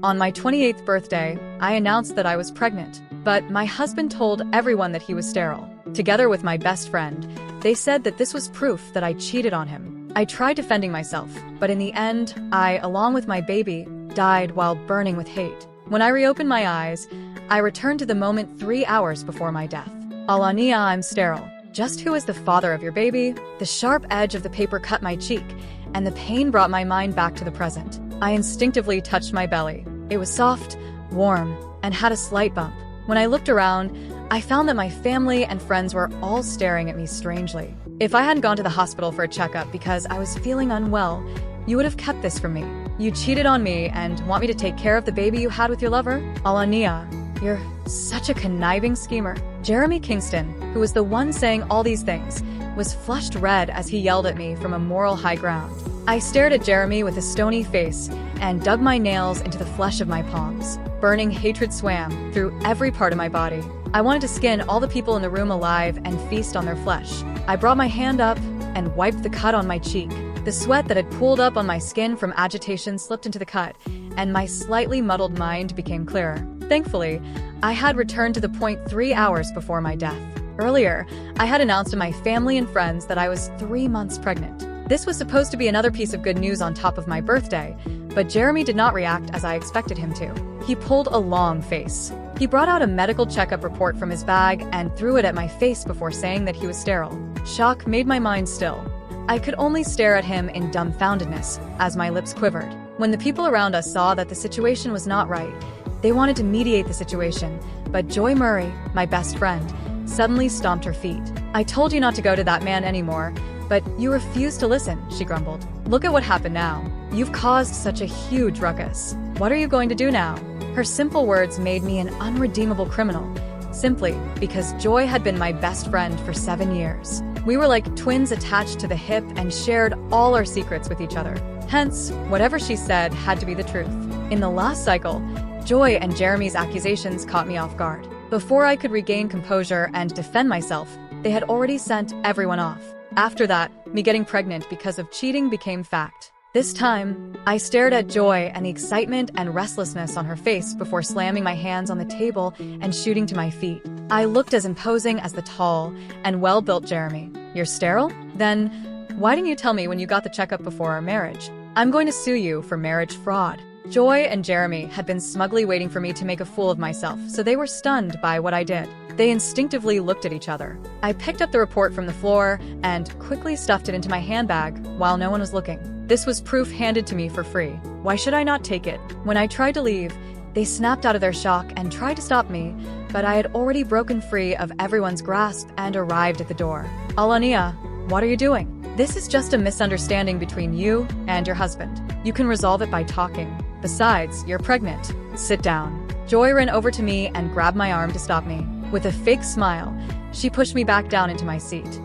On my 28th birthday, I announced that I was pregnant, but my husband told everyone that he was sterile. Together with my best friend, they said that this was proof that I cheated on him. I tried defending myself, but in the end, I, along with my baby, died while burning with hate. When I reopened my eyes, I returned to the moment 3 hours before my death. Alania, I'm sterile. Just who is the father of your baby? The sharp edge of the paper cut my cheek, and the pain brought my mind back to the present. I instinctively touched my belly. It was soft, warm, and had a slight bump. When I looked around, I found that my family and friends were all staring at me strangely. If I hadn't gone to the hospital for a checkup because I was feeling unwell, you would have kept this from me. You cheated on me and want me to take care of the baby you had with your lover? Alania, you're such a conniving schemer. Jeremy Kingston, who was the one saying all these things, was flushed red as he yelled at me from a moral high ground. I stared at Jeremy with a stony face and dug my nails into the flesh of my palms. Burning hatred swam through every part of my body. I wanted to skin all the people in the room alive and feast on their flesh. I brought my hand up and wiped the cut on my cheek. The sweat that had pooled up on my skin from agitation slipped into the cut, and my slightly muddled mind became clearer. Thankfully, I had returned to the point 3 hours before my death. Earlier, I had announced to my family and friends that I was 3 months pregnant. This was supposed to be another piece of good news on top of my birthday, but Jeremy did not react as I expected him to. He pulled a long face. He brought out a medical checkup report from his bag and threw it at my face before saying that he was sterile. Shock made my mind still. I could only stare at him in dumbfoundedness as my lips quivered. When the people around us saw that the situation was not right, they wanted to mediate the situation, but Joy Murray, my best friend, suddenly stomped her feet. I told you not to go to that man anymore, but you refused to listen, she grumbled. Look at what happened now. You've caused such a huge ruckus. What are you going to do now? Her simple words made me an unredeemable criminal, simply because Joy had been my best friend for 7 years. We were like twins attached to the hip and shared all our secrets with each other. Hence, whatever she said had to be the truth. In the last cycle, Joy and Jeremy's accusations caught me off guard. Before I could regain composure and defend myself, they had already sent everyone off. After that, me getting pregnant because of cheating became fact. This time, I stared at Joy and the excitement and restlessness on her face before slamming my hands on the table and shooting to my feet. I looked as imposing as the tall and well-built Jeremy. You're sterile? Then, why didn't you tell me when you got the checkup before our marriage? I'm going to sue you for marriage fraud. Joy and Jeremy had been smugly waiting for me to make a fool of myself, so they were stunned by what I did. They instinctively looked at each other. I picked up the report from the floor and quickly stuffed it into my handbag while no one was looking. This was proof handed to me for free. Why should I not take it? When I tried to leave, they snapped out of their shock and tried to stop me, but I had already broken free of everyone's grasp and arrived at the door. Alania, what are you doing? This is just a misunderstanding between you and your husband. You can resolve it by talking. Besides, you're pregnant. Sit down. Joy ran over to me and grabbed my arm to stop me. With a fake smile, she pushed me back down into my seat.